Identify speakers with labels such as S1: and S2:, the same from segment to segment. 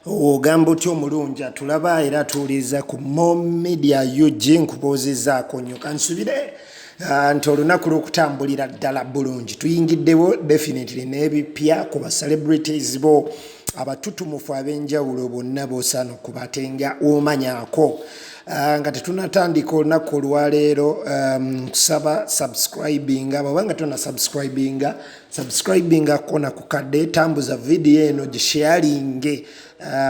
S1: Ogamba otyo omulungi atulaba era atuuliza ku Mo Media UG nkubuuzizaako nnyo kansubire nti olunaku lw'okutambulira ddala bulungi tuyingiddewo definitely n'ebipya ku ba celebrities bo abatutumufu ab'enjawulo bonna b'osaana okubatenga omanyaako nga tetunatandika olunaku olwaleero kusaba subscribinga bw'oba nga tonna subscribinga kona ku kadde tambuza vidiyo eno gisharinge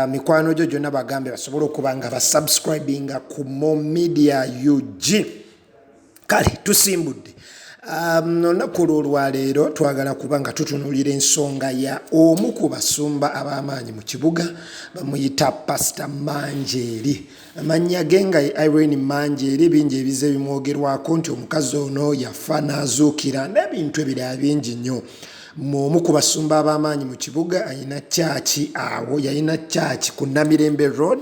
S1: mikwano gyo gyonna bagambe basobole okuba nga basubscribinga ku Mo Media UG. Kale tusimbudde olunaku olwaleero twagala kuba nga tutunuulira ensonga ya omu ku basumba ab'amaanyi mu kibuga bamuyita Pastor Manjeeri. Amannya ge nga Irene Manjeeri bingi ebize bimwogerwako nti omukazi ono yafa n'azuukira n'ebintu ebirala bingi nnyo. Omu ku basumba ab'amaanyi mu kibuga ayina chaachi awo yayina chaachi ku Namirembe Road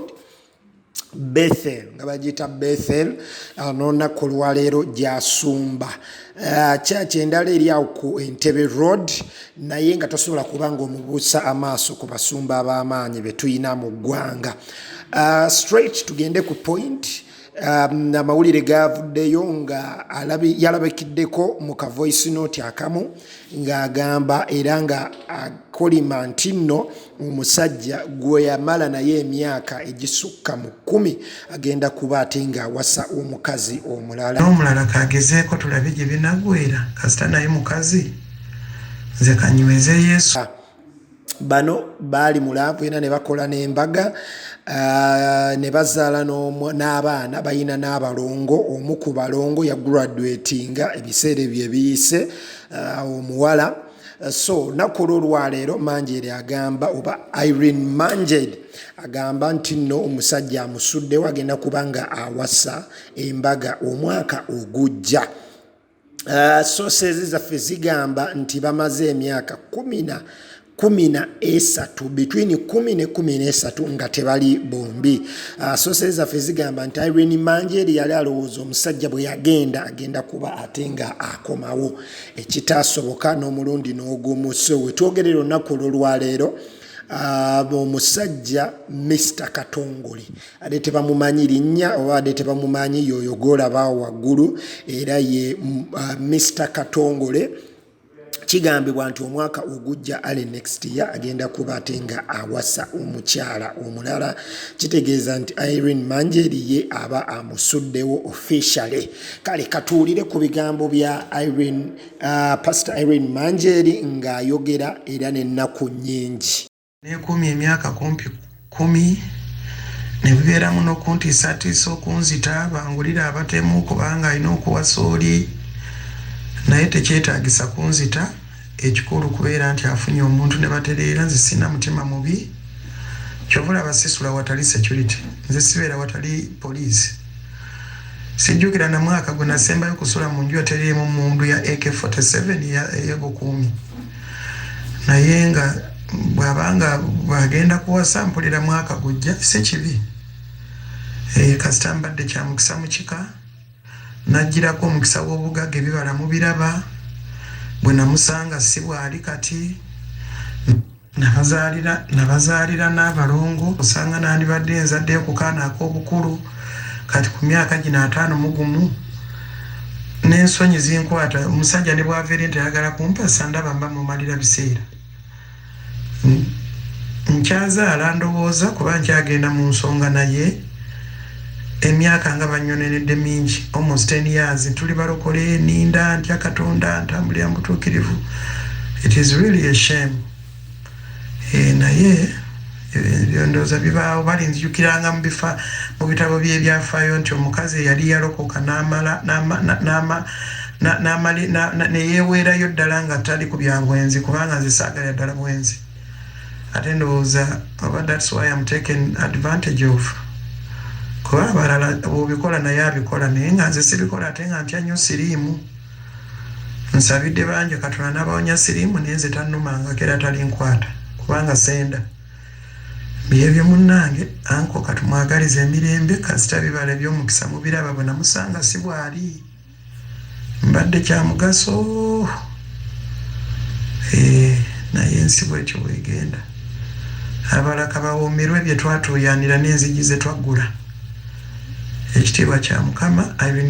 S1: Bethel nga bagiyita Bethel n'olunaku olwaleero gy'asumba. Chaachi endala eri awo ku Entebbe Road naye nga tosobola kuba nga omubuusa amaaso ku basumba ab'amaanyi be tuyina mu ggwanga. Straight tugende ku point. Amawulire gavuddeyo nga yalabikiddeko mu ka voice note akamu ng'agamba era nga akolima nti nno omusajja gwe yamala naye emyaka egisukka mu 10 agenda kuba ate ng'awasa omukazi omulala.
S2: N'omulala kagezeeko tulabe gye binagwera kasita naye mukazi nze kanyweze Yesu.
S1: Bano baali mulaavu era ne bakola n'embaga ne bazaala n'abaana bayina n'abalongo. Omu ku balongo yagraduatinga ebiseera bye biyise omuwala. So nakulo olwaleero Manjeeri agamba oba Irene Manjeeri agamba nti nno omusajja amusuddewo agenda kubanga awasa embaga omwaka ogujja. Sources zaffe zigamba nti bamaze emyaka 13 between 10 ne 13 nga tebali bombi. Sources zaffe zigamba nti Irene Manjeeri yali alowooza omusajja bwe agenda kuba ate nga akomawo ekitaasoboka n'omulundi n'ogumu. So wetwogerera olunaku olwaleero omusajja Mr. Katongole ate tebamumanyi linnya oba ate tebamumanyi yoyo gw'olabaawo waggulu era ye Mr. Katongole. Kigambibwa nti omwaka ogujja ale next year agenda kuba ate nga awasa omukyala omulala. Kitegeeza nti Irene Manjeeri ye aba amusuddewo officially. Kale katuulire ku bigambo bya Pastor Irene Manjeeri ng'ayogera era n'ennaku nnyingi.
S2: Neekumya emyaka kumpi 10 ne bibeera muno kuntiisatiisa okunzita bangulira abatemu kubanga alina okuwasa oli naye tekyetaagisa kunzita. Ekikulu kubeera nti afunye omuntu ne batereera. Nze sina mutima mubi kyovula basisula watali security, nze sibeera watali poliisi. Sijjukira na mwaka gwe nasembayo kusula mu nju yatereemu mundu ya AK-47 y'ebukuumi naye nga bw'abanga bw'agenda kuwasa mpulira mwaka gujja si kibi. Kasita mbadde kya mukisa mu kika najjirako omukisa w'obugagga ebibala mubiraba bwe namusanga si bwali kati nabazaalira n'abalongo osanga nandibadde nzaddeyo ku kaana ak'obukulu kati ku myaka gino 51 n'ensonyi zinkwata. Omusajja ne bw'aveera nti ayagala kumpasa ndaba mba mumalira biseera. Nkyazaala ndowooza kuba nkyagenda mu nsonga naye emyaka nga banyonenedde mingi almost 10 years tuli balokole ninda ntya Katonda ntambulira mutuukirivu. It is really a shame. Naye ndowooza bibaawo balinzijukiranga mu bitabo by'ebyafaayo nti omukazi yali yalokoka neyeweerayo ddala nga tali ku bya bwenzi kubanga nze saagala ddala bwenzi. Ate ndowooza oba that's why I'm taken advantage of. Kuba abalala bw'obikola naye abikola naye nga nze sibikola ate nga ntya nnyo siriimu. Nsabidde bangi Katonda n'abawonya siriimu naye nze tannumanga kera talinkwata kubanga senda. Byebyo munnange anko katumwagaliza emirembe kasita bibala eby'omukisa mubiraba bwe namusanga si bwali. Mbadde kya mugaso. Naye ensi bwekyo bwegenda. abalaka bawoomerwe bye twatuuyanira n'enzigi ze twaggula. Ekitiibwa kya Mukama. Irene